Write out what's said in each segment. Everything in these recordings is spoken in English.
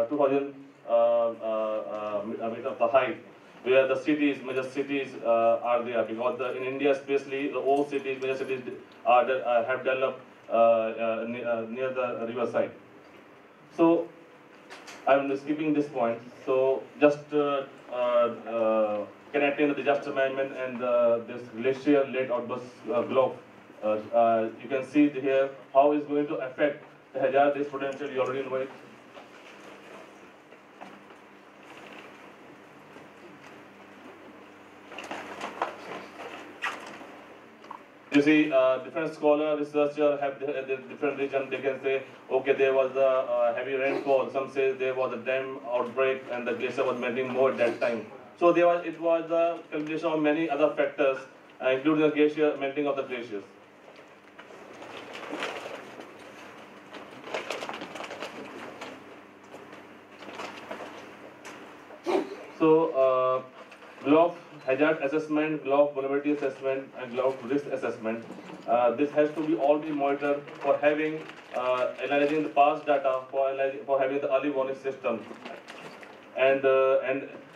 2,000 meter of the height, where the cities, major cities are there, because in India especially, the old cities, major cities have developed near the riverside. So I'm skipping this point. So just connecting the disaster management and this glacier late outburst globe, you can see here how it's going to affect the hazardous potential. You already know it. You see, different scholar, researcher have the different region. They can say, okay, there was a heavy rainfall. Some say there was a dam outbreak and the glacier was melting more at that time. So it was a combination of many other factors, including the glacier, melting of the glaciers. So, GLOF hazard assessment, GLOF vulnerability assessment, and GLOF risk assessment. This has to be all be monitored for having analyzing the past data, for having the early warning system, and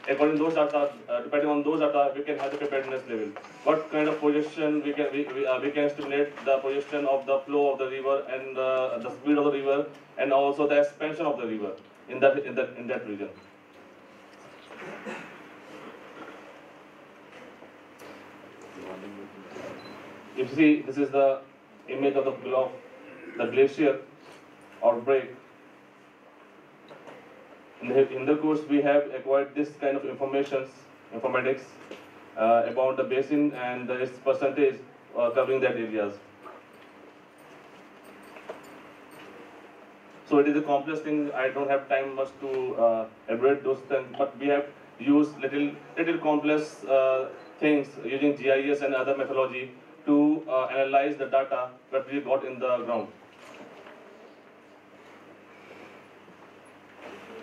according to those data, depending on those data, we can have the preparedness level. What kind of projection we can estimate the projection of the flow of the river and the speed of the river, and also the expansion of the river in that region. You see, this is the image of the glacier outbreak. In the course, we have acquired this kind of informatics about the basin and its percentage covering that areas. So it is a complex thing. I don't have time much to elaborate those things, but we have used little complex things using GIS and other methodology to analyze the data that we got in the ground.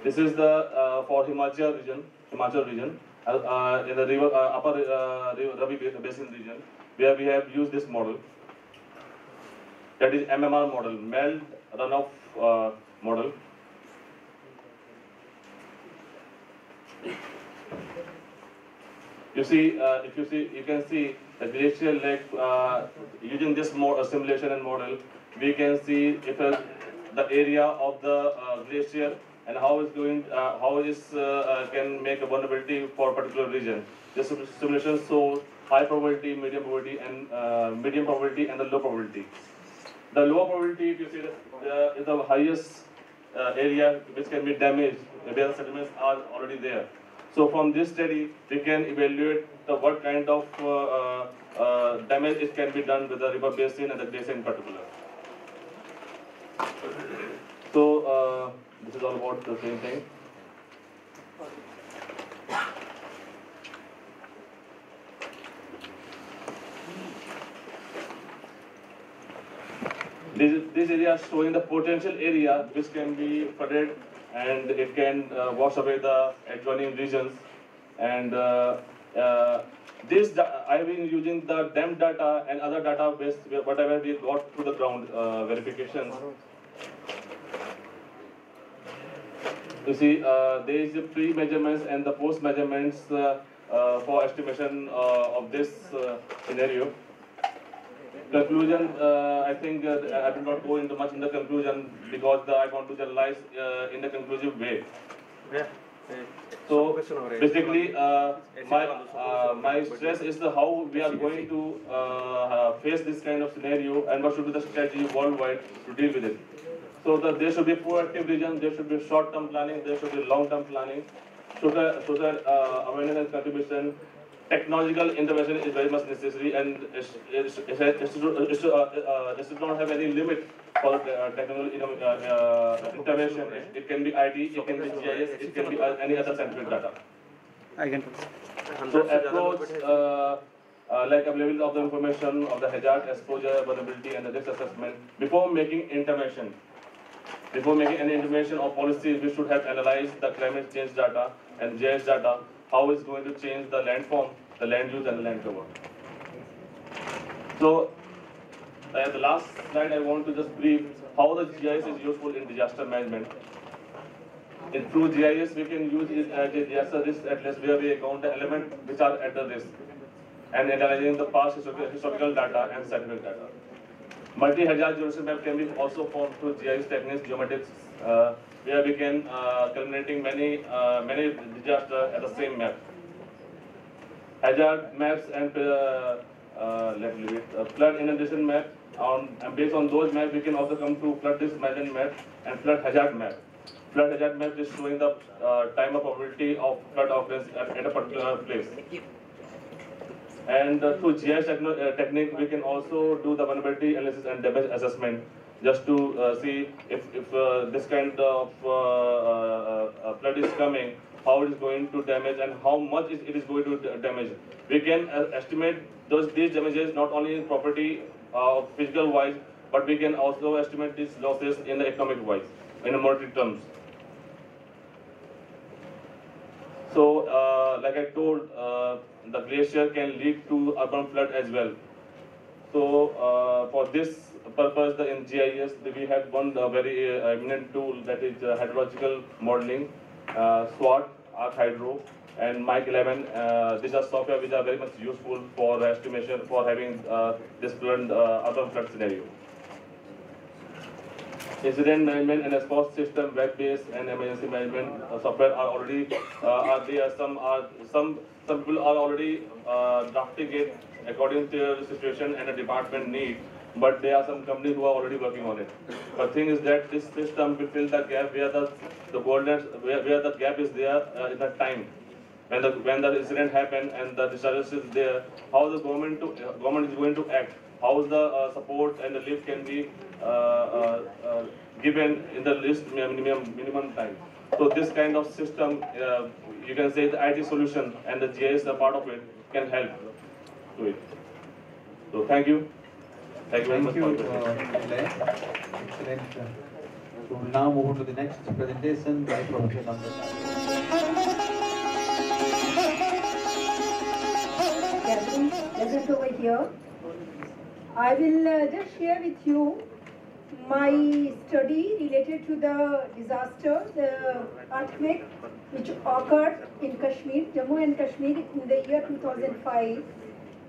This is the for Himachal region, in the river upper Ravi Basin region, where we have used this model. That is MMR model, melt runoff model. You see, you can see the glacial lake. Using this simulation and model, we can see if the area of the glacier and how it's going, how this can make a vulnerability for a particular region. This simulation shows high probability, medium probability, and medium probability, and the low probability. The low probability, if you see, is the highest area which can be damaged, where the sediments are already there. So from this study, we can evaluate what kind of damage it can be done with the river basin and the glacier in particular. So this is all about the same thing. This area is showing the potential area which can be flooded, and it can wash away the adjoining regions. And I've been using the dam data and other database, whatever we got through the ground verifications. You see, there is the pre-measurements and the post-measurements for estimation of this scenario. Conclusion, I think I will not go into much in the conclusion because I want to generalize in a conclusive way. Yeah. So basically, my stress is how we are going to face this kind of scenario and what should be the strategy worldwide to deal with it. So there should be proactive vision, there should be short-term planning, there should be long-term planning, social awareness and contribution. Technological intervention is very much necessary, and it should not have any limit for technical intervention. It can be IT, it can be GIS, it can be any other scientific data. I can. So approach like availability of the information of the hazard, exposure, vulnerability, and the risk assessment before making intervention. Before making any intervention or policies, we should have analyzed the climate change data and GIS data, how it's going to change the landform, the land use, and the land cover. So, the last slide, I want to just brief how the GIS is useful in disaster management. In through GIS, we can use it as a disaster risk atlas where we count the elements which are at the risk and analyzing the past historical data and scientific data. Multi-hazard geolocation map can be also formed through GIS techniques, geomatics, where we can culminating many disasters at the same map. Hazard maps and flood inundation map. And based on those maps, we can also come to flood risk management map and flood hazard map. Flood hazard map is showing the time of probability of flood occurrence at a particular place. And through GIS technique, we can also do the vulnerability analysis and damage assessment, just to see if this kind of flood is coming, how it is going to damage and how much it is going to damage. We can estimate these damages not only in property physical wise, but we can also estimate these losses in the economic wise, in monetary terms. So, like I told, the glacier can lead to urban flood as well. So, for this purpose, in GIS, we have one very eminent tool, that is hydrological modeling, SWOT, ArcHydro, and Mike 11. These are software which are very much useful for estimation for having this flood, urban flood scenario. Incident management and response system, web-based and emergency management software are already there. Some people are already drafting it according to the situation and the department need. But there are some companies who are already working on it. But the thing is that this system will fill the gap where where the gap is there in the time. When the incident happened and the disaster is there, how the government is going to act, how the support and the lift can be given in the least minimum time. So this kind of system, you can say the IT solution and the GIS, a part of it, can help to it. So thank you. Thank you very much. Excellent. So we'll now move on to the next presentation by Professor Namrata. Present over here. I will just share with you my study related to the disaster, the earthquake which occurred in Kashmir, Jammu and Kashmir in the year 2005.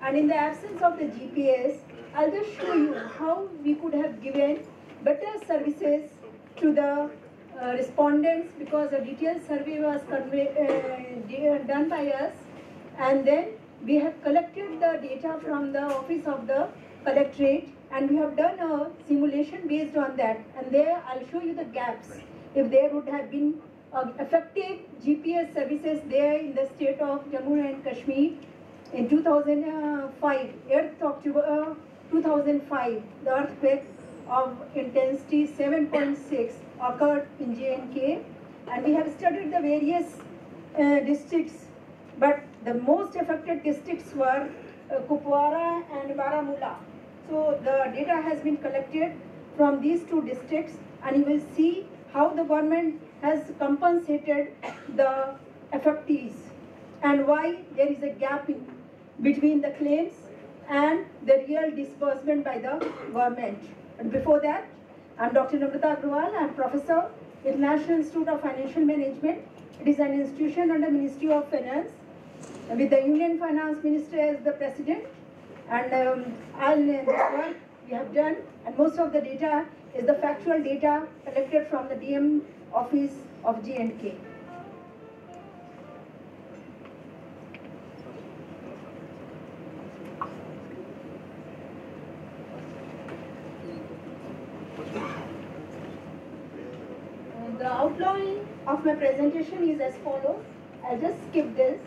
And in the absence of the GPS, I'll just show you how we could have given better services to the respondents, because a detailed survey was done by us, and then we have collected the data from the office of the collectorate, and we have done a simulation based on that. And there I'll show you the gaps. If there would have been effective GPS services there in the state of Jammu and Kashmir in 2005, 8th October 2005, the earthquake of intensity 7.6 occurred in J&K, and we have studied the various districts, but the most affected districts were Kupwara and Baramulla. So the data has been collected from these two districts, and you will see how the government has compensated the affectees and why there is a gap between the claims and the real disbursement by the government. And before that, I'm Dr. Namrata Agrawal. I'm professor with National Institute of Financial Management. It is an institution under Ministry of Finance, with the Union Finance Minister as the president. And all this work we have done, and most of the data is the factual data collected from the DM office of J&K. The outline of my presentation is as follows. I'll just skip this.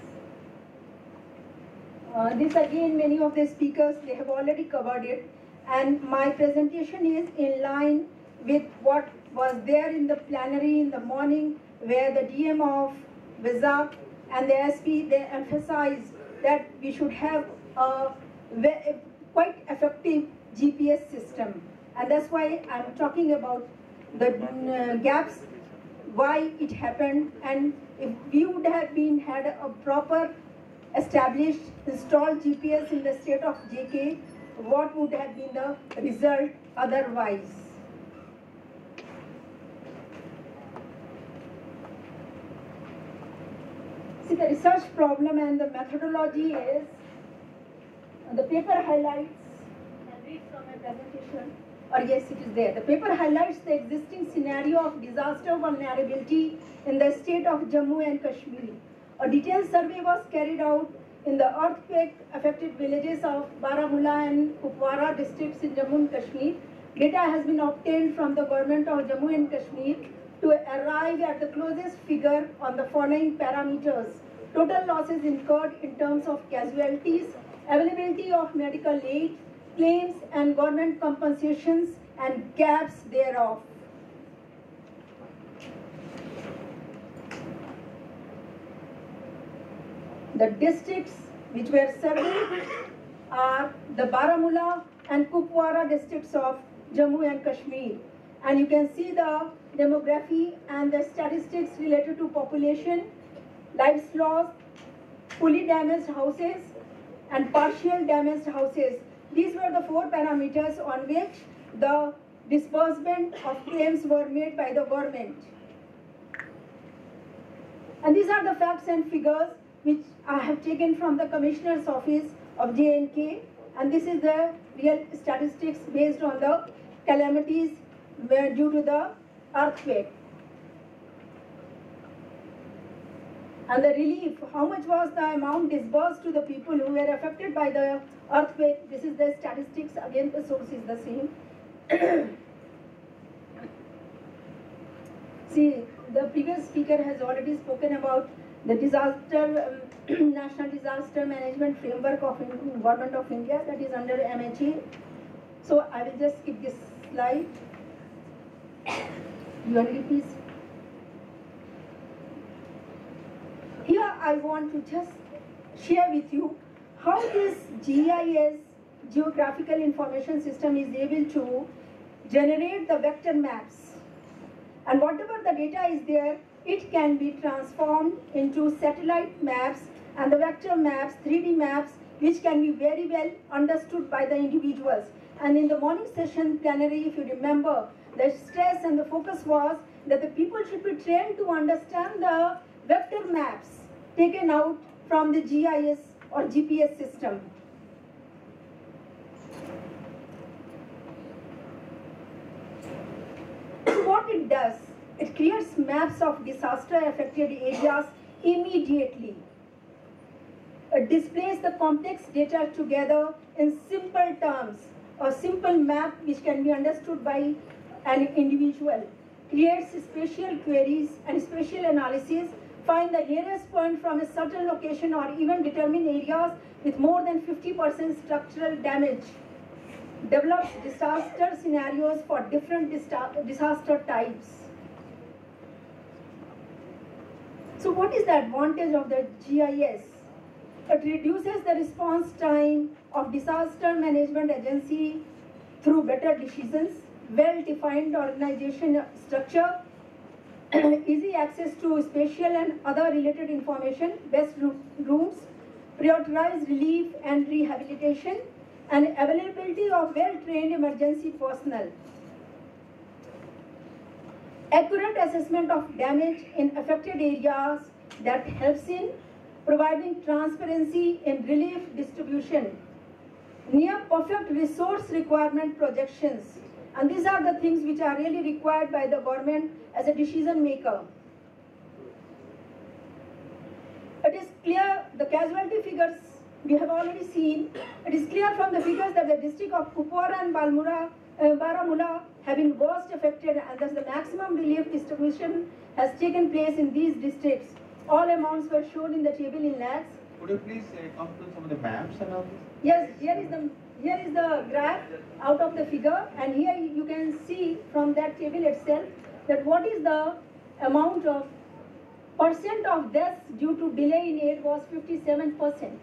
This again, many of the speakers, they have already covered it. And my presentation is in line with what was there in the plenary in the morning, where the DM of Vizag and the SP, they emphasized that we should have a quite effective GPS system. And that's why I'm talking about the gaps, why it happened, and if we would have had a proper established, installed GPS in the state of JK, what would have been the result otherwise? See, the research problem and the methodology is the paper highlights, and read from my presentation, or yes, it is there. The paper highlights the existing scenario of disaster vulnerability in the state of Jammu and Kashmir. A detailed survey was carried out in the earthquake-affected villages of Baramulla and Kupwara districts in Jammu and Kashmir. Data has been obtained from the government of Jammu and Kashmir to arrive at the closest figure on the following parameters: total losses incurred in terms of casualties, availability of medical aid, claims and government compensations, and gaps thereof. The districts which were surveyed are the Baramulla and Kupwara districts of Jammu and Kashmir. And you can see the demography and the statistics related to population, lives lost, fully damaged houses, and partial damaged houses. These were the 4 parameters on which the disbursement of claims were made by the government. And these are the facts and figures which I have taken from the Commissioner's Office of J&K, and this is the real statistics based on the calamities due to the earthquake. And the relief, how much was the amount disbursed to the people who were affected by the earthquake? This is the statistics, again the source is the same. See, the previous speaker has already spoken about the disaster, National Disaster Management Framework of Government of India, that is under MHA. So I will just skip this slide. You only please. Here I want to just share with you how this GIS, Geographical Information System, is able to generate the vector maps. And whatever the data is there, it can be transformed into satellite maps and the vector maps, 3D maps, which can be very well understood by the individuals. And in the morning session plenary, if you remember, the stress and the focus was that the people should be trained to understand the vector maps taken out from the GIS or GPS system. So what it does, it creates maps of disaster affected areas immediately. It displays the complex data together in simple terms, a simple map which can be understood by an individual, creates spatial queries and spatial analysis, find the nearest point from a certain location or even determine areas with more than 50% structural damage, develops disaster scenarios for different disaster types. So what is the advantage of the GIS? It reduces the response time of disaster management agency through better decisions, well-defined organization structure, easy access to spatial and other related information, best routes, prioritized relief and rehabilitation, and availability of well-trained emergency personnel. Accurate assessment of damage in affected areas that helps in providing transparency in relief distribution, near perfect resource requirement projections. And these are the things which are really required by the government as a decision maker. It is clear, the casualty figures we have already seen. It is clear from the figures that the district of Kupwara and Baramulla have been worst affected, and thus the maximum relief distribution has taken place in these districts. All amounts were shown in the table in lakhs. Could you please come to some of the maps and all this? Yes, here is the graph out of the figure, and here you can see from that table itself that what is the amount of percent of deaths due to delay in aid was 57%.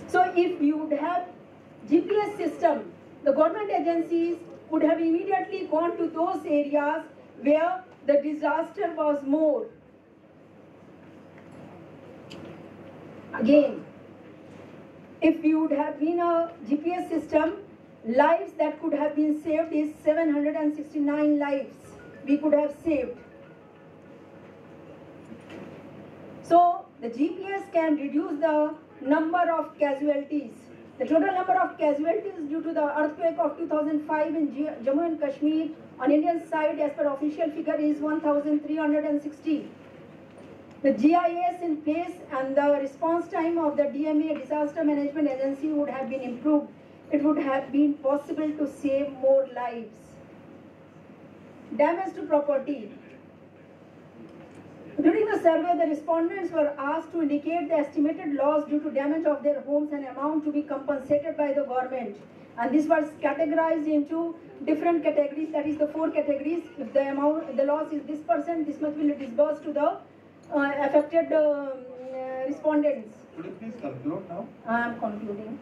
So if you would have GPS system, the government agencies would have immediately gone to those areas where the disaster was more. Again, if you would have been a GPS system, lives that could have been saved is 769 lives we could have saved. So the GPS can reduce the number of casualties. The total number of casualties due to the earthquake of 2005 in Jammu and Kashmir on Indian side as per official figure is 1,360. The GIS in place and the response time of the DMA Disaster Management Agency would have been improved. It would have been possible to save more lives. Damage to property. During the survey, the respondents were asked to indicate the estimated loss due to damage of their homes and amount to be compensated by the government. And this was categorized into different categories, that is the 4 categories. If the loss is this percent, this much will be disbursed to the affected respondents. Could you please conclude now? I am concluding.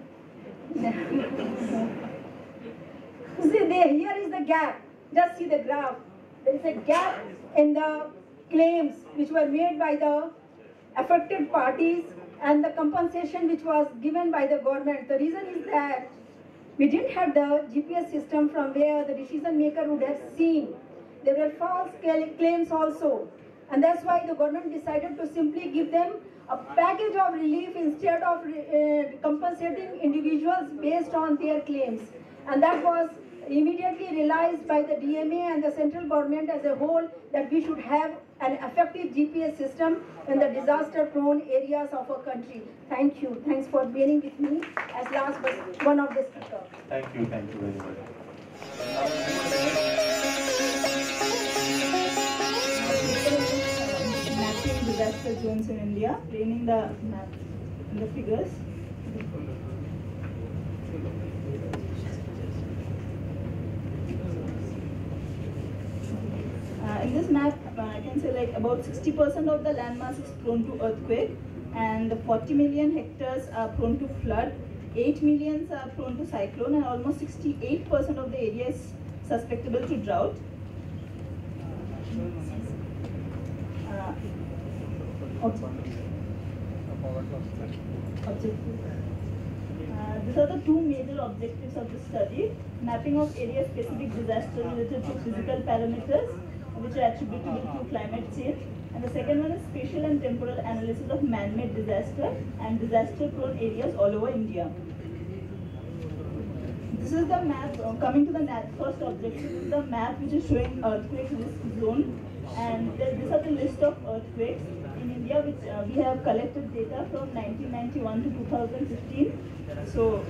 See, here is the gap. Just see the graph. There is a gap in the claims which were made by the affected parties and the compensation which was given by the government. The reason is that we didn't have the GPS system from where the decision maker would have seen. There were false claims also. And that's why the government decided to simply give them a package of relief instead of compensating individuals based on their claims. And that was immediately realized by the DMA and the central government as a whole that we should have an effective GPS system in the disaster-prone areas of our country. Thank you. Thanks for bearing with me as last but one of the speakers. Thank you very much. Mapping disaster zones in India, training the map and the figures. In this map, I can say like about 60% of the landmass is prone to earthquake, and 40 million hectares are prone to flood, 8 million are prone to cyclone, and almost 68% of the area is susceptible to drought. These are the 2 major objectives of the study: mapping of area-specific disaster related to physical parameters which are attributable to climate change, and the second one is spatial and temporal analysis of man-made disaster and disaster-prone areas all over India. This is the map, coming to the first objective, this is the map which is showing earthquake risk zone, and these are the list of earthquakes in India which we have collected data from 1991 to 2015. So,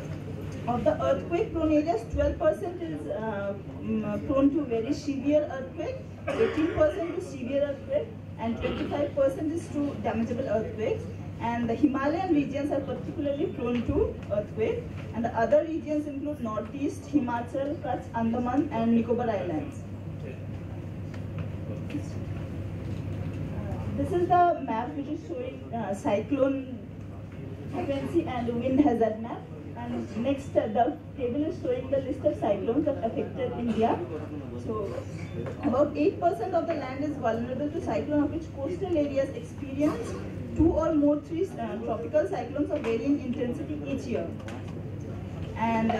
of the earthquake prone areas, 12% is prone to very severe earthquake, 18% is severe earthquake, and 25% is to damageable earthquakes. And the Himalayan regions are particularly prone to earthquake, and the other regions include Northeast, Himachal, Kutch, Andaman, and Nicobar Islands. This is the map which is showing cyclone frequency and wind hazard map. And next, the table is showing the list of cyclones that affected India. So, about 8% of the land is vulnerable to cyclone, of which coastal areas experience 2 or more tropical cyclones of varying intensity each year. And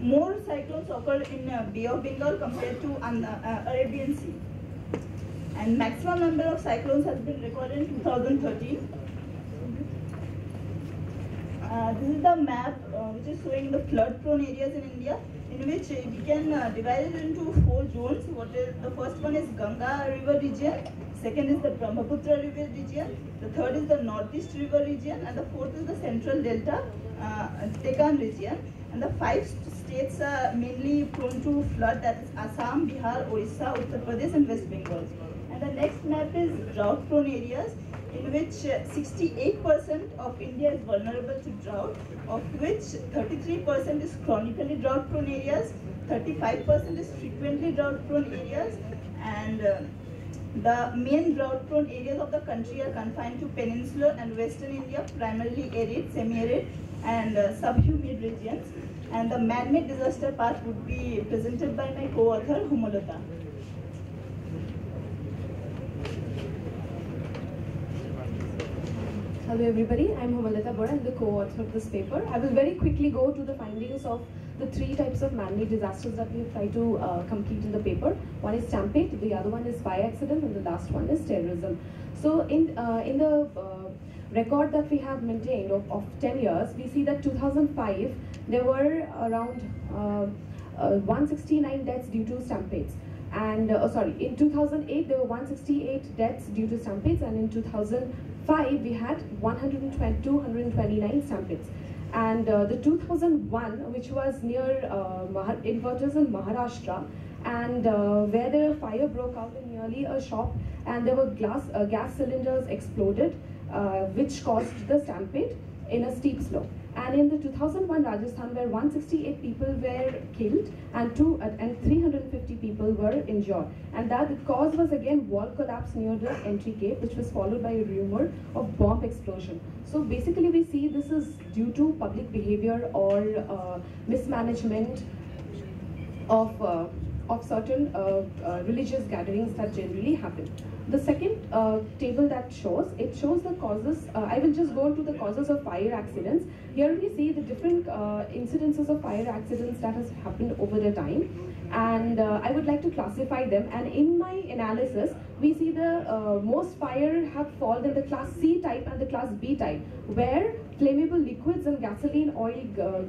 more cyclones occur in Bay of Bengal compared to Arabian Sea. And maximum number of cyclones has been recorded in 2013. This is the map which is showing the flood-prone areas in India, in which we can divide it into 4 zones. The first one is Ganga River region, second is the Brahmaputra River region, the third is the Northeast River region, and the fourth is the Central Delta Deccan region. And the 5 states are mainly prone to flood, that is Assam, Bihar, Orissa, Uttar Pradesh, and West Bengal. And the next map is drought-prone areas, in which 68% of India is vulnerable to drought, of which 33% is chronically drought-prone areas, 35% is frequently drought-prone areas, and the main drought-prone areas of the country are confined to peninsular and western India, primarily arid, semi-arid, and subhumid regions. And the man-made disaster part would be presented by my co-author, Homalata. Hello everybody, I'm Homalata Bora, I'm the co-author of this paper. I will very quickly go to the findings of the three types of man-made disasters that we have tried to complete in the paper. One is stampede, the other one is fire accident, and the last one is terrorism. So in the record that we have maintained of 10 years, we see that 2005 there were around 169 deaths due to stampedes. And in 2008 there were 168 deaths due to stampedes, and in 2005 we had 229 stampedes. And the 2001, which was near it was in Maharashtra, and where the fire broke out in nearly a shop, and there were gas cylinders exploded, which caused the stampede in a steep slope. And in the 2001 Rajasthan, where 168 people were killed and 350 people were injured, and that the cause was again wall collapse near the entry gate, which was followed by a rumor of bomb explosion. So basically, we see this is due to public behavior or mismanagement of certain religious gatherings that generally happen. The second table that shows the causes. I will just go into the causes of fire accidents. Here we see the different incidences of fire accidents that has happened over the time, and I would like to classify them. And in my analysis, we see the most fire have fallen in the class C type and the class B type, where flammable liquids and gasoline, oil,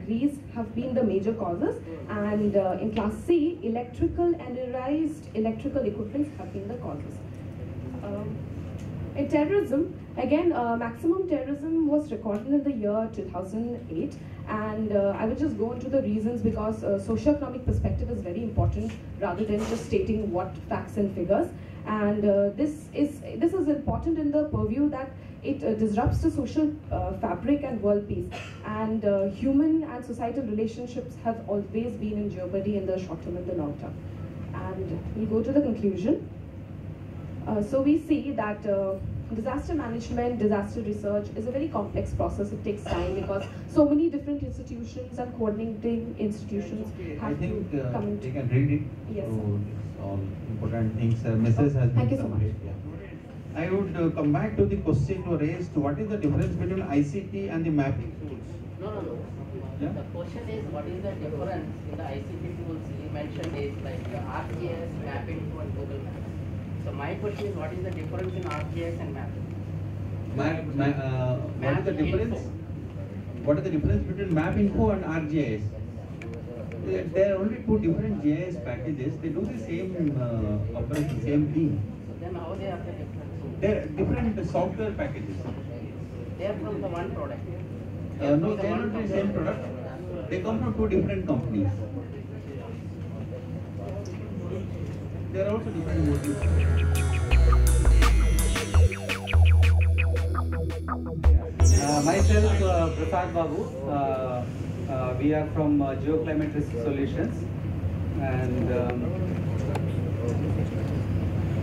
grease have been the major causes, and in class C, electrical and energized electrical equipments have been the causes. In terrorism, again, maximum terrorism was recorded in the year 2008, and I will just go into the reasons, because socio-economic perspective is very important rather than just stating what facts and figures. And this is important in the purview that it disrupts the social fabric and world peace, and human and societal relationships have always been in jeopardy in the short term and the long term. And we'll go to the conclusion. So we see that disaster management, disaster research is a very complex process. It takes time because so many different institutions and coordinating institutions have to come into. They can read it. Yes. So it's all important things. Message has been Thank you so much. complete. Yeah. I would come back to the question you raised. What is the difference between ICT and the mapping tools? No. Yeah? The question is, what is the difference in the ICT tools you mentioned is like ArcGIS, mapping tool, and Google Maps. So my question is, what is the difference in ArcGIS and mapping? What is the difference? What is the difference between MapInfo and ArcGIS? There are only two different GIS packages. They do the same operation, same thing. So then how they are the difference? They are different software packages. They are from the one product. No, they are not the same product. They come from two different companies. There are also different modules. Myself, Prasad Babu. We are from Geoclimate Risk Solutions,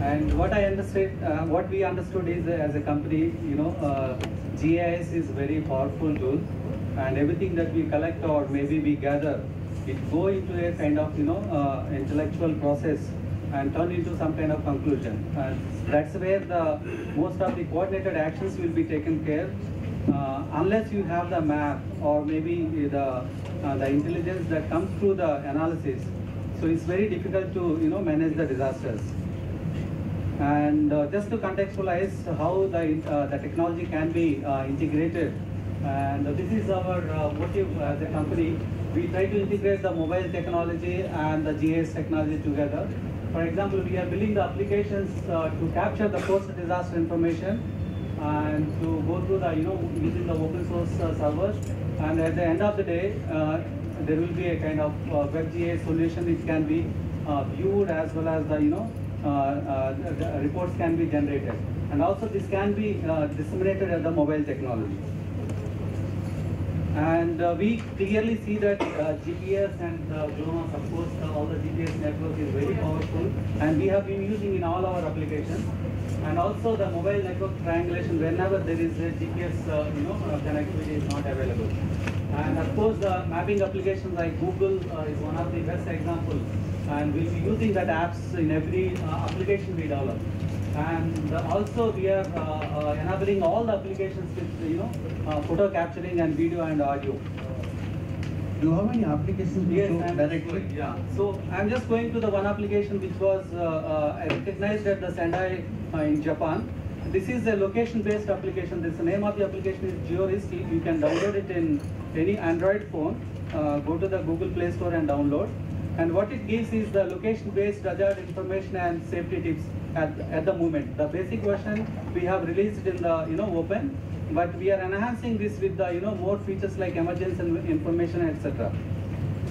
and what I understood, what we understood is, as a company, GIS is very powerful tool, and everything that we collect or maybe we gather, it go into a kind of intellectual process and turn into some kind of conclusion. And that's where the most of the coordinated actions will be taken care. Unless you have the map or maybe the intelligence that comes through the analysis, so it's very difficult to manage the disasters. And just to contextualize how the technology can be integrated, and this is our motive as a company. We try to integrate the mobile technology and the GIS technology together. For example, we are building the applications to capture the post-disaster information and to go through the using the open source servers. And at the end of the day, there will be a kind of WebGIS solution which can be viewed, as well as the the reports can be generated, and also this can be disseminated as the mobile technology. And we clearly see that GPS and GLONASS, of course, all the GPS network is very powerful, and we have been using in all our applications. And also the mobile network triangulation, whenever there is a GPS connectivity is not available. And of course, the mapping applications like Google is one of the best examples, and we'll be using that apps in every application we develop. And also we are enabling all the applications with photo capturing and video and audio. Do you have any applications Yes, to I'm directly? yeah. So I'm just going to the one application which was recognized at the Sendai in Japan. This is a location-based application. The name of the application is GeoRisk. You can download it in any Android phone. Go to the Google Play Store and download. And what it gives is the location-based hazard information and safety tips at the moment. The basic version we have released in the open, but we are enhancing this with the more features like emergency information, etc.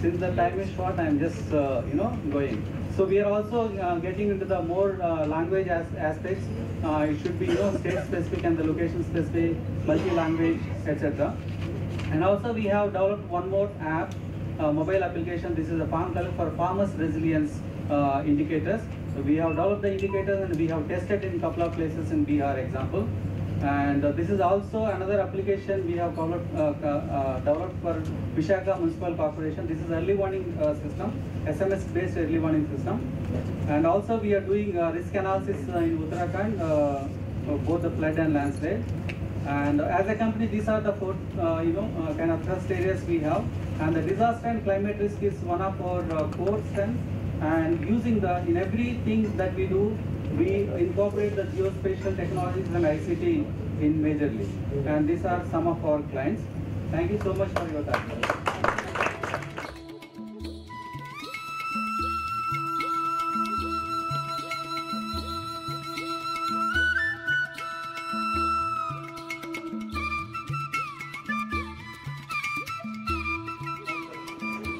Since the time is short, I am just going. So we are also getting into the more language aspects. It should be state specific and the location specific, multi-language, etc. And also we have developed one more app, mobile application. This is a farm color for farmers resilience indicators. So we have developed the indicators and we have tested in a couple of places in Bihar example. And this is also another application we have developed for Vishaka Municipal Corporation. This is early warning system, SMS based early warning system. And also we are doing risk analysis in Uttarakhand, both the flood and landslide. And as a company, these are the four kind of thrust areas we have. And the disaster and climate risk is one of our core strengths. And using in everything that we do, we incorporate the geospatial technologies and ICT in majorly. And these are some of our clients. Thank you so much for your time.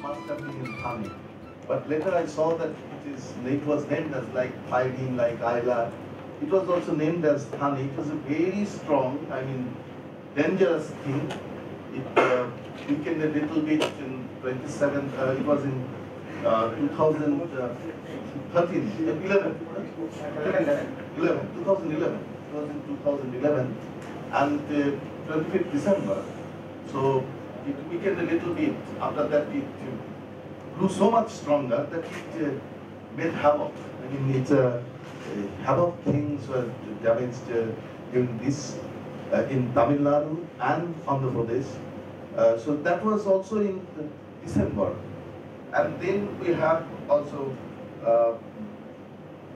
Must have been in Thane. But later I saw that it was named as like Thailand, like Ayla. It was also named as Thane. It was a very strong, dangerous thing. It weakened a little bit in 27, it was in 2011. It was in 2011 and 25th December. So it weakened a little bit. After that it grew so much stronger that it made havoc. Havoc things were damaged during this in Tamil Nadu and Andhra Pradesh. So that was also in December. And then we have also,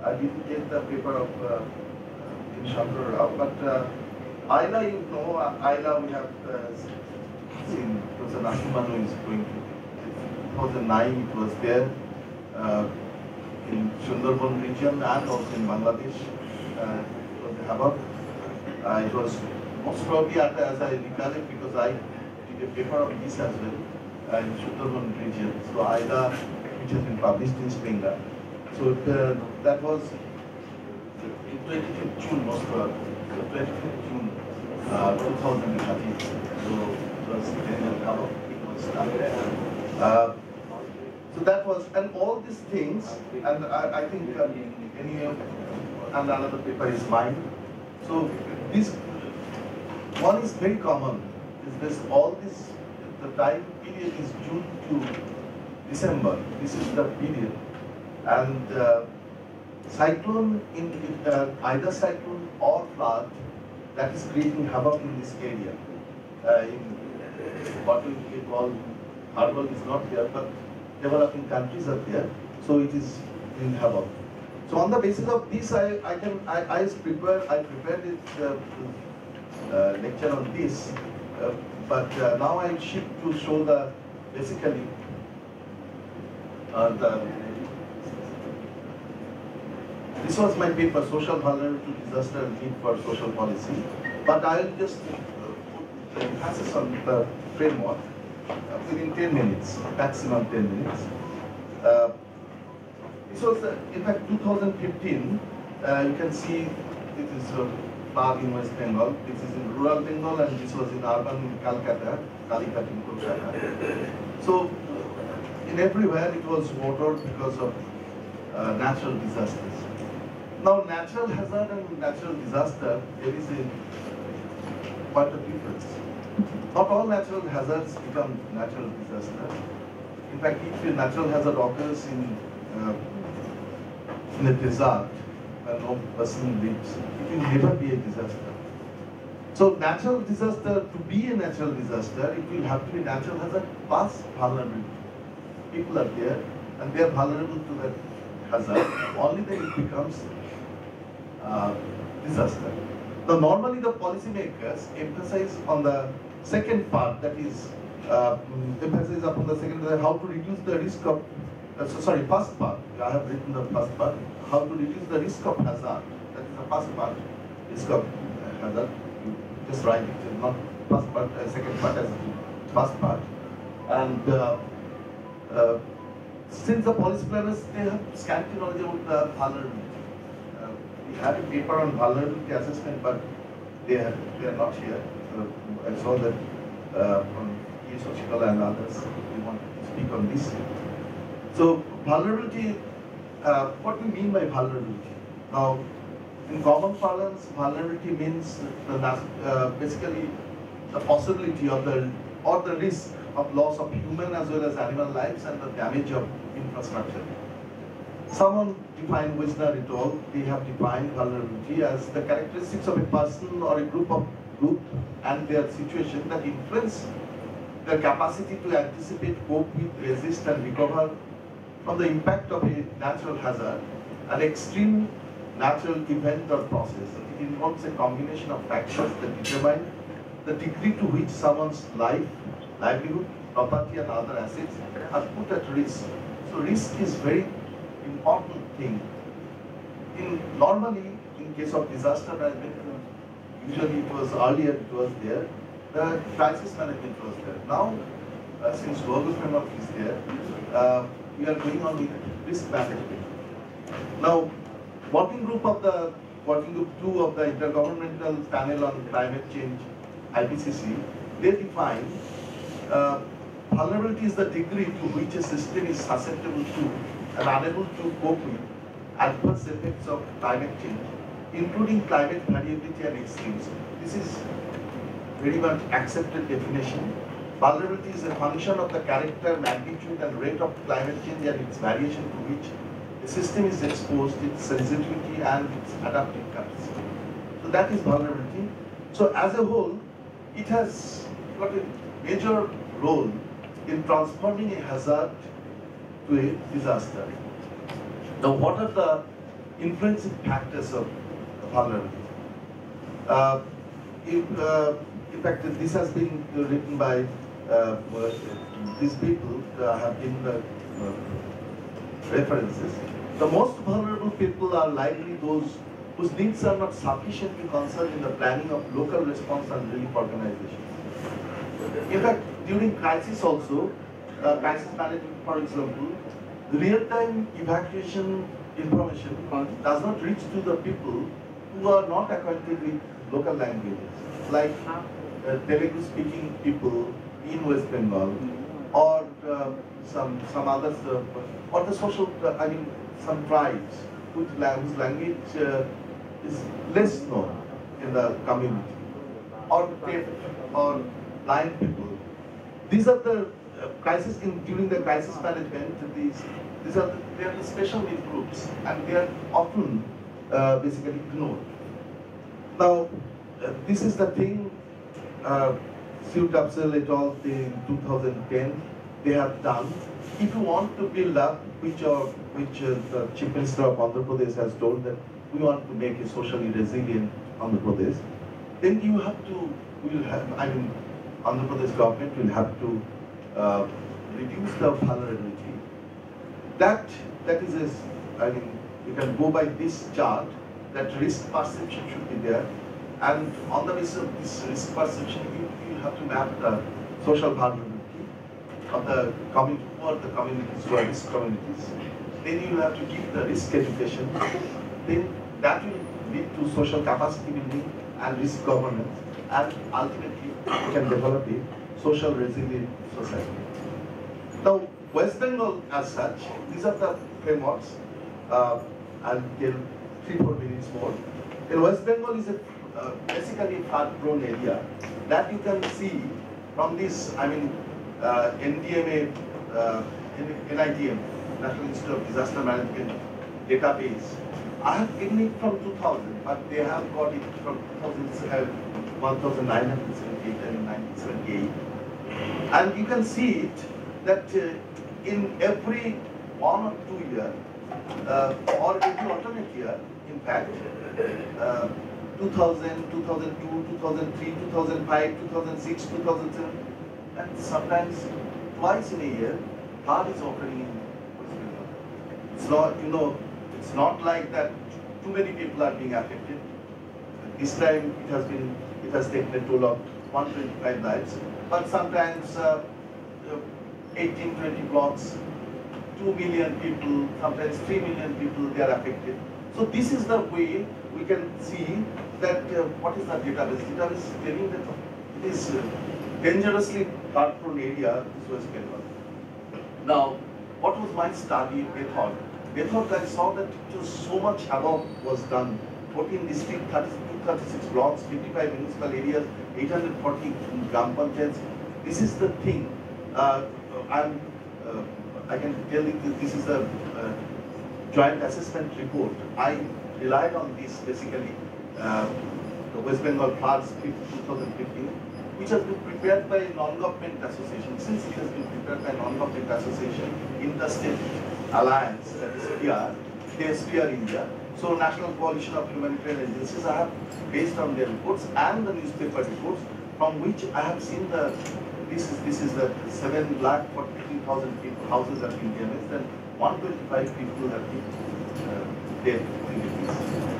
I didn't get the paper of Shankar Rao, but Ayla, Ayla we have seen, it was an Ashman who is going to, 2009 it was there. In Sundarban region and also in Bangladesh, it was a havoc. It was most probably, as I recollect, because I did a paper of this as well in Sundarban region. So Ayla, which has been published in Spenga. So that was in 25th June, most probably. So 25th June 2013. So it was a havoc. It was started. So that was, and all these things, and I think and another paper is mine. So this one is very common. Is this all this? The time period is June to December. This is the period, and cyclone in either cyclone or flood that is creating havoc in this area. In what we call harbor is not there, but developing countries are there, so it is in havoc. So on the basis of this, I prepared this lecture on this, but now I shift to show the basically this was my paper, Social Vulnerability to Disaster and Need for Social Policy, but I'll just put the emphasis on the framework. Within 10 minutes, maximum 10 minutes. This was, in fact, 2015. You can see this is flood in West Bengal. This is in rural Bengal, and this was in urban Calcutta, Calicut in Kolkata. So, in everywhere it was watered because of natural disasters. Now, natural hazard and natural disaster, there is quite a difference. Not all natural hazards become natural disasters. In fact, if a natural hazard occurs in a desert where no person lives, it will never be a disaster. So natural disaster, to be a natural disaster, it will have to be natural hazard plus vulnerability. People are there and they are vulnerable to that hazard, only then it becomes disaster. Now normally the policymakers emphasize on the second part, that is emphasize upon the second, how to reduce the risk of, first part, I have written the first part, how to reduce the risk of hazard, that is the first part, risk of hazard, you just write it, not first part, second part as first part. And since the policy planners, they have scanty knowledge about the vulnerability. We had a paper on vulnerability assessment, but they are not here. I saw that from E. Sochikala and others, we want to speak on this. So vulnerability, what do we mean by vulnerability? Now, in common parlance, vulnerability means basically the possibility of or the risk of loss of human as well as animal lives and the damage of infrastructure. Someone defined Wisner et al. They have defined vulnerability as the characteristics of a person or a group and their situation that influence their capacity to anticipate, cope with, resist and recover from the impact of a natural hazard, an extreme natural event or process. It involves a combination of factors that determine the degree to which someone's life, livelihood, property and other assets are put at risk. So risk is very important thing. Normally, in case of disaster management, usually it was earlier, it was there, the crisis management was there. Now, since global framework is there, we are going on with risk management. Now, working group 2 of the Intergovernmental Panel on Climate Change, IPCC, they define vulnerability is the degree to which a system is susceptible to and unable to cope with adverse effects of climate change, including climate variability and extremes. This is very much accepted definition. Vulnerability is a function of the character, magnitude and rate of climate change and its variation to which a system is exposed, its sensitivity and its adaptive capacity. So that is vulnerability. So as a whole, it has got a major role in transforming a hazard to a disaster. Now, what are the influencing factors of vulnerability? In fact, this has been written by these people have given the references. The most vulnerable people are likely those whose needs are not sufficiently concerned in the planning of local response and relief organizations. In fact, during crisis also, crisis management, for example, the real-time evacuation information does not reach to the people who are not acquainted with local languages, like Telugu-speaking people in West Bengal, or some others, or the social, some tribes whose language is less known in the community, or deaf, or blind people. These are the during the crisis management. They are the special need groups, and they are often basically ignored. Now, this is the thing. Sue Tapsell et al. In 2010, they have done. If you want to build up, which the Chief Minister of Andhra Pradesh has told that we want to make a socially resilient Andhra Pradesh, then you have to, Andhra Pradesh government will have to reduce the vulnerability. That is you can go by this chart, that risk perception should be there, and on the basis of this risk perception, you have to map the social vulnerability of the community, or the communities who are risk communities. Then you have to give the risk education. Then that will lead to social capacity building and risk governance, and ultimately you can develop a social resilient society. Now, West Bengal as such, these are the frameworks. I'll give 3-4 minutes more. In West Bengal is basically a flood-prone area that you can see from this, NDMA, NITM, National Institute of Disaster Management database. I have given it from 2000, but they have got it from 1978 and 1978. And you can see it that in every 1 or 2 years, or every alternate year, in fact, 2000, 2002, 2003, 2005, 2006, 2007, and sometimes twice in a year, flood is occurring in West Bengal. It's not, it's not like that too many people are being affected. This time it has taken a toll of 125 lives, but sometimes 18, 20 blocks, 2 million people, sometimes 3 million people, they are affected. So this is the way we can see that what is the database? Database is telling that it is dangerously flood-prone area, this West Bengal. Now, what was my study method? Method I saw that so much havoc was done. 14 districts, 36 blocks, 55 municipal areas, 840 gram panchayats. This is the thing. I can tell you that this is a joint assessment report. I relied on this basically, the West Bengal floods 2015, which has been prepared by a non-government association. Since it has been prepared by a non-government association, Interstate Alliance, that is PR, SPR India. So National Coalition of Humanitarian Agencies, I have based on their reports and the newspaper reports, from which I have seen the this is the 7,43,000 people houses have been damaged and 125 people have been dead.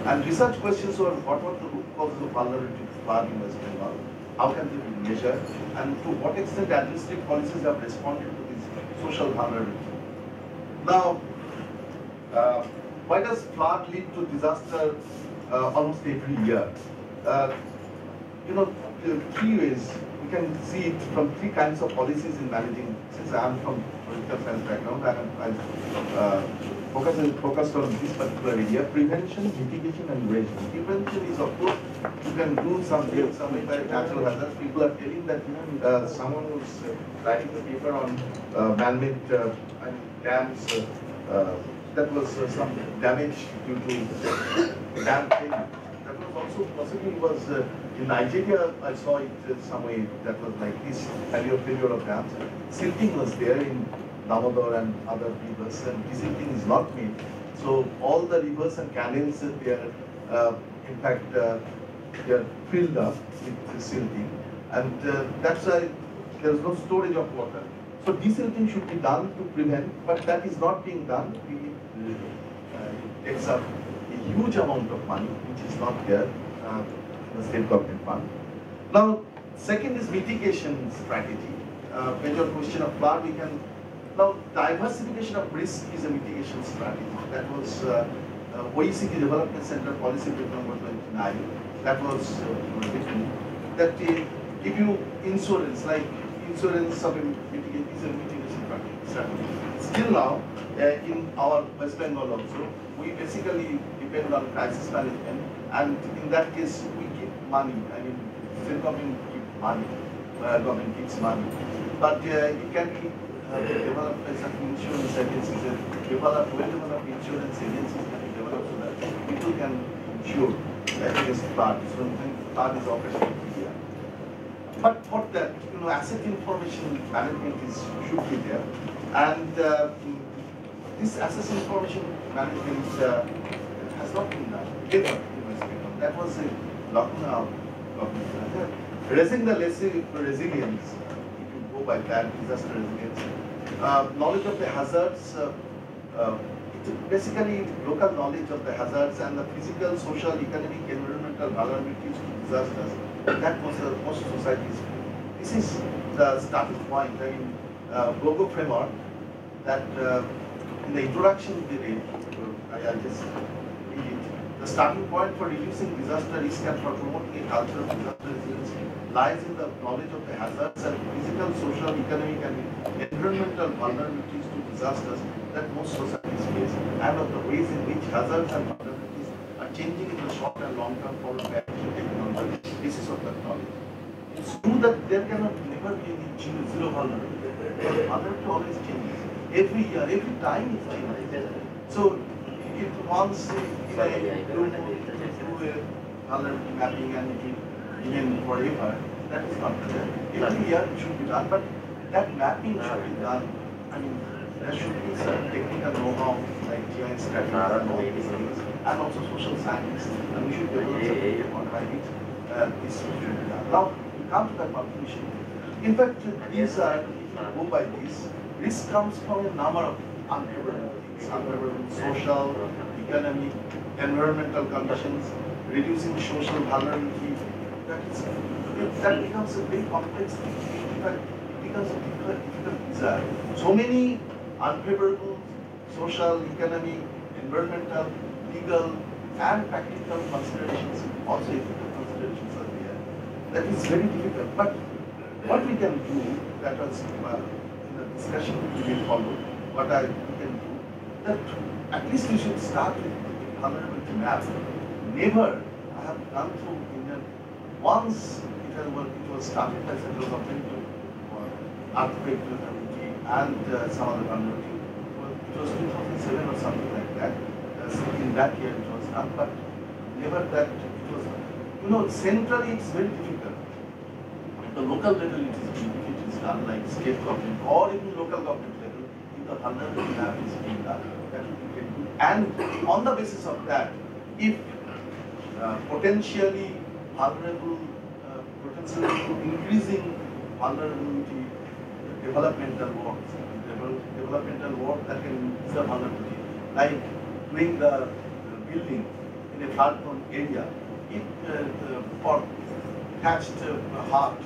And research questions were what were the root causes of vulnerability to flood in West Bengal? How can they be measured? And to what extent administrative policies have responded to this social vulnerability? Now, why does flood lead to disaster almost every year? Three ways. We can see it from three kinds of policies in managing. Since I am from political science background, I focused on this particular area: prevention, mitigation, and prevention. Prevention is, of course, you can do some natural hazards. People are telling that someone who's writing the paper on man-made dams. That was some damage due to dam failure. That was also possibly in Nigeria. I saw it some way that was like this failure of dams. Silting was there in Damodar and other rivers, and desilting is not made. So all the rivers and canals, they are in fact they are filled up with silting, and that's why there is no storage of water. So desilting should be done to prevent, but that is not being done. It takes up a huge amount of money, which is not there in the state government fund. Now, second is mitigation strategy. When your question of flood, we can now diversification of risk is a mitigation strategy. That was OECD Development Center Policy Paper number 29. That was written that give you insurance, like insurance of mitigation is a mitigation strategy. Still now, in our West Bengal also, we basically depend on crisis management, and in that case, we keep money. I mean, state government keeps money, government keeps money, but it can be developed by some insurance agencies. Well-developed insurance agencies can be developed so that people can insure against flood. So when flood is operational here. But for that, asset information management should be there, and this asset information management has not been done ever in West Bengal. That was a lacuna of raising the resilience, if you go by that, disaster resilience. Knowledge of the hazards, basically local knowledge of the hazards and the physical, social, economic, environmental vulnerabilities to disasters. That most societies. This is the starting point. I mean, Global framework that in the introduction we read, I just read it. The starting point for reducing disaster risk and for promoting a culture of disaster resilience lies in the knowledge of the hazards and physical, social, economic, and environmental vulnerabilities to disasters that most societies face, and of the ways in which hazards and vulnerabilities are changing in the short and long term following by action taken on the basis of that knowledge. It's true that there cannot never be any zero vulnerability, because vulnerability always changes. Every year, every time it's changing. So, once do a vulnerability mapping and it will remain forever, that is not there. Every year it should be done, but that mapping should be done. I mean, there should be some technical know-how like GIS strategies and all these things, and also social scientists, and we should develop something on how this should be done. Now, we come to that conclusion. In fact, these are, if you go by this comes from a number of unfavorable things, unfavorable social, economic, environmental conditions, reducing social vulnerability. That becomes a very complex thing. In fact, it becomes a difficult desire. So many unfavorable social, economic, environmental, legal, and practical considerations, also ethical considerations are there. That is very difficult. But what we can do, that was in the discussion we will follow, we can do, that at least we should start with vulnerability map. Never, I have gone through Indian, once it was started by central government to earthquake vulnerability and some other vulnerability. It was 2007 or something like that. In that year it was done, but never that it was, centrally it's very difficult. The local level it is done, like state government or even local government level, if the vulnerability map is being done, that would be very good. And on the basis of that, if potentially vulnerable, potentially increasing vulnerability, developmental work that can increase the vulnerability, like doing the building in a flood-prone area, or attached hut in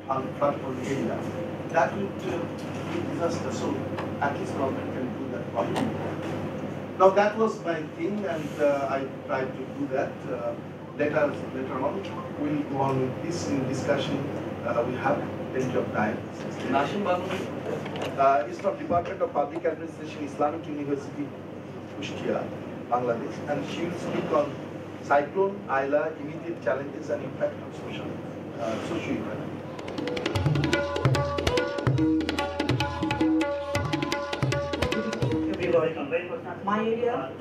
a flood-prone area, that would be disaster. So at least government can do that properly. Now that was my thing, and I tried to do that. Later on, we'll go on with this in discussion. We have plenty of time. Nashim Babu is from Department of Public Administration, Islamic University, Kushtia, Bangladesh, and she will speak on Cyclone Aila, immediate challenges and impact on socio-economic. My area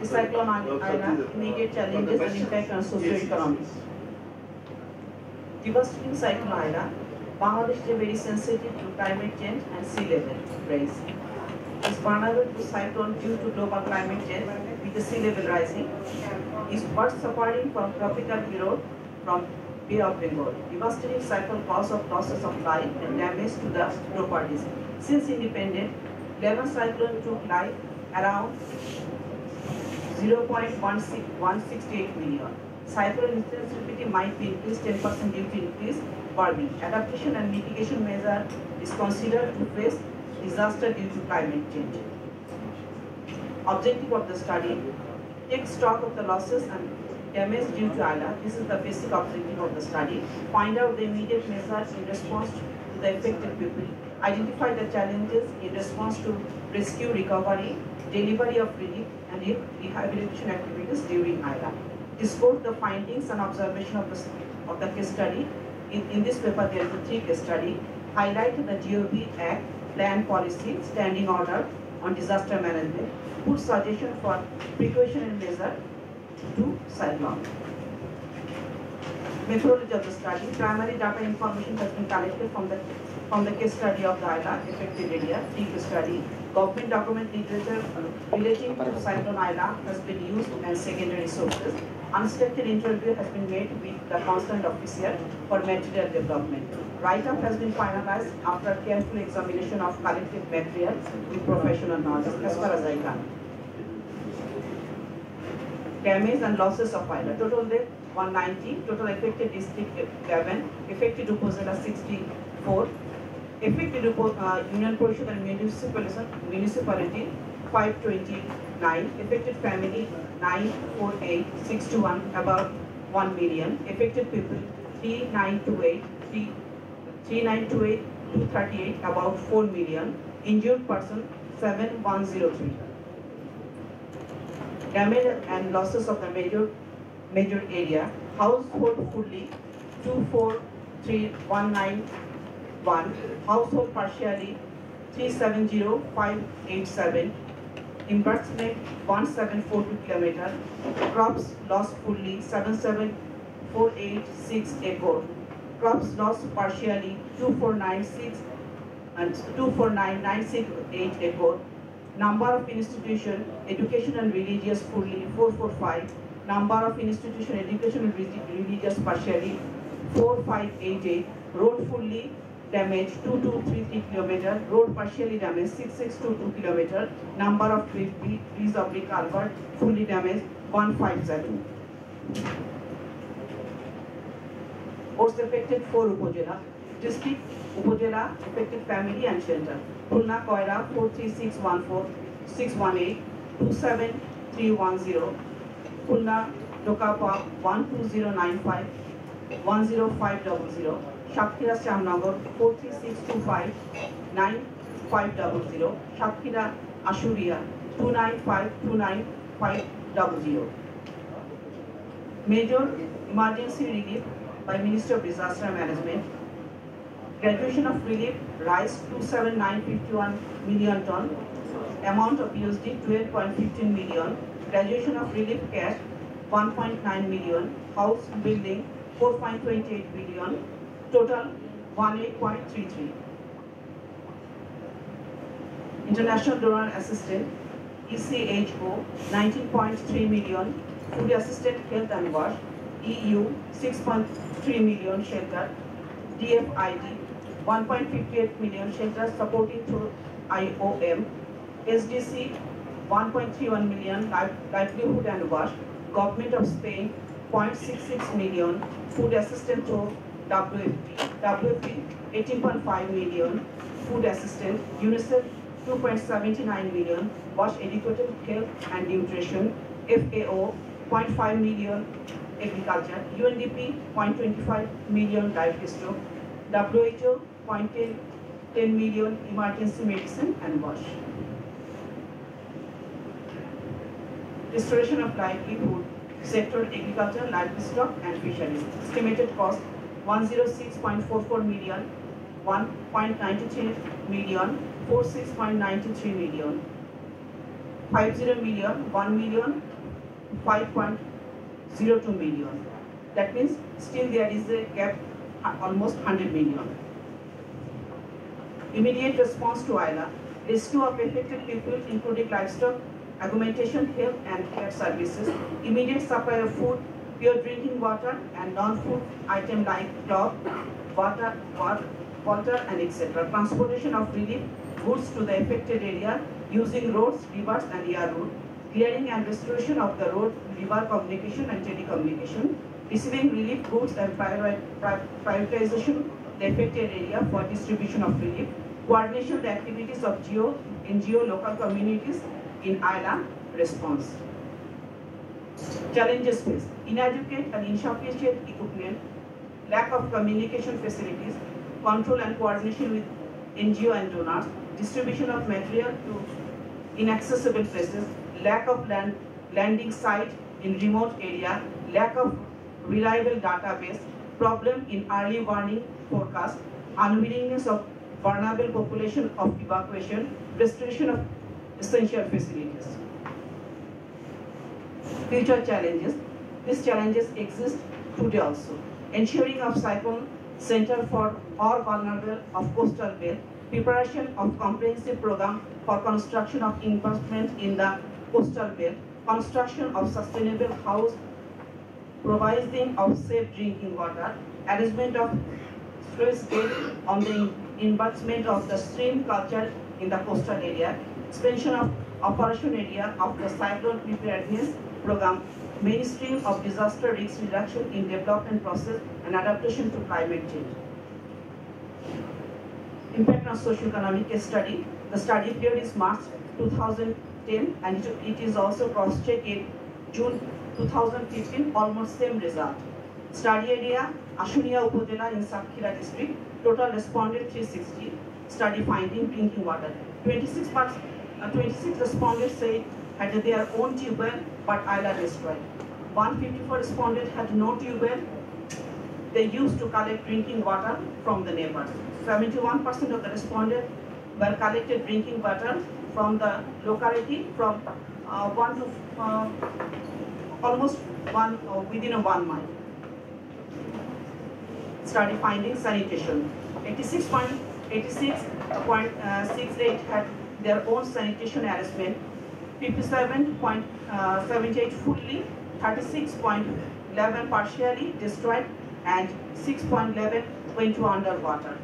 is Cyclone Aila, immediate challenges and impact on socio-economic. Devastating Cyclone Aila, Bangladesh is very sensitive to climate change and sea level rise. It's vulnerable to cyclone due to global climate change with the sea level rising. Is first suffering from tropical erode from Bay of Bengal. Devastating cyclone cause of losses of life and damage to the properties. Since independence, 11 cyclones took life around 0.168 million. Cyclone intensity might be increased 10% due to increased warming. Adaptation and mitigation measure is considered to face disaster due to climate change. Objective of the study: take stock of the losses and damage due to Aila. This is the basic objective of the study. Find out the immediate measures in response to the affected people. Identify the challenges in response to rescue, recovery, delivery of relief, and rehabilitation activities during Aila. Discuss the findings and observation of the case study. In this paper, there is a 3 case study. Highlight the GOB Act, Plan Policy, Standing Order on Disaster Management. Put suggestion for precautionary measure to cyclone. Methodology of the study: primary data information has been collected from the case study of the Aila affected area. 3 case study. Government document literature relating to Cyclone Aila has been used as secondary sources. Unstructured interview has been made with the concerned officer for material development. Write-up has been finalized after careful examination of collected material with professional knowledge, as far as I can. Damage and losses of Aila. Total death 190, total affected district 11, affected Upazila 64, affected Union Portion and municipality 529, affected family 948,621, about 1 million, affected people 3,928,238, about 4 million, injured person 7,103. Damage and losses of the major area: household fully 243,191, household partially 370,587, Imbursement 1742 km. Crops lost fully 77,486 acre. Crops lost partially 2496 and 249,968 acre. Number of institution, education and religious fully 445. Number of institution, education and religious partially 4588. Road fully damaged 2233 km. Road partially damaged 6622 km. Number of trees of the culvert fully damaged 157. Most affected 4 Upojela. District Upojela affected family and shelter. Khulna Koira 43614 618 27310. Khulna Dokapa 12095 10500. Shakira Shamnagar 43625 9500. Shakira Ashuria 29529 Major emergency relief by Minister of Disaster Management. Graduation of relief rice 27951 million ton. Amount of USD 12.15 million. Graduation of relief cash 1.9 million. House building 4.28 billion. Total 18.33. International donor assistant ECHO 19.3 million. Food assistant health and wash EU 6.3 million shelter. DFID 1.58 million shelters supporting through IOM. SDC 1.31 million livelihood and wash. Government of Spain 0.66 million. Food assistant to WFP 18.5 million. Food assistant. UNICEF 2.79 million. Wash educated health and nutrition. FAO 0.5 million. Agriculture. UNDP 0.25 million livestock. WHO 0.10 million emergency medicine and wash. Restoration of livelihood sector, agriculture, livestock and fisheries. Estimated cost 106.44 million, 1.93 million, 46.93 million, 50 million, 1 million, 5.02 million. That means still there is a gap almost 100 million. Immediate response to ILA. Rescue of affected people including livestock, augmentation, health and care services, immediate supply of food, pure drinking water and non-food items like cloth, water and etc. Transportation of relief goods to the affected area using roads, rivers and air route. Clearing and restoration of the road, river communication and telecommunication. Receiving relief goods and privatization the affected area for distribution of relief. Coordination of the activities of NGO local communities in ILA response. Challenges faced: inadequate and insufficient equipment, lack of communication facilities, control and coordination with NGO and donors, distribution of material to inaccessible places, lack of landing site in remote area, lack of reliable database, problem in early warning forecast, unwillingness of vulnerable population of evacuation, restoration of essential facilities. Future challenges. These challenges exist today also. Ensuring of cyclone center for all vulnerable of coastal belt, preparation of comprehensive program for construction of investment in the coastal belt, construction of sustainable house, providing of safe drinking water, arrangement of sluice gate on the investment of the stream culture in the coastal area, expansion of operation area of the cyclone preparedness program, mainstream of disaster risk reduction in development process and adaptation to climate change. Impact on socio-economic case study. The study period is March 2010 and it is also cross-checked in June 2015, almost same result. Study area, Ashunia Upojela in Sakhira district, total responded 360. Study finding drinking water. 26 respondents said had their own tube well, but ILA destroyed. 154 respondents had no tube well. They used to collect drinking water from the neighbors. 71% of the respondents were collected drinking water from the locality from almost within a 1 mile. Study findings: sanitation. 86.68 had their own sanitation arrangement, 57.78 fully, 36.11 partially destroyed, and 6.11 went to underwater.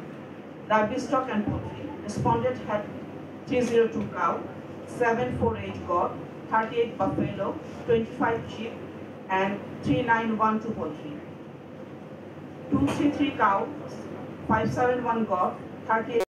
Livestock and poultry responded had 302 cow, 748 goat, 38 buffalo, 25 sheep, and 3912 poultry. 233 cow, 571 goat, 38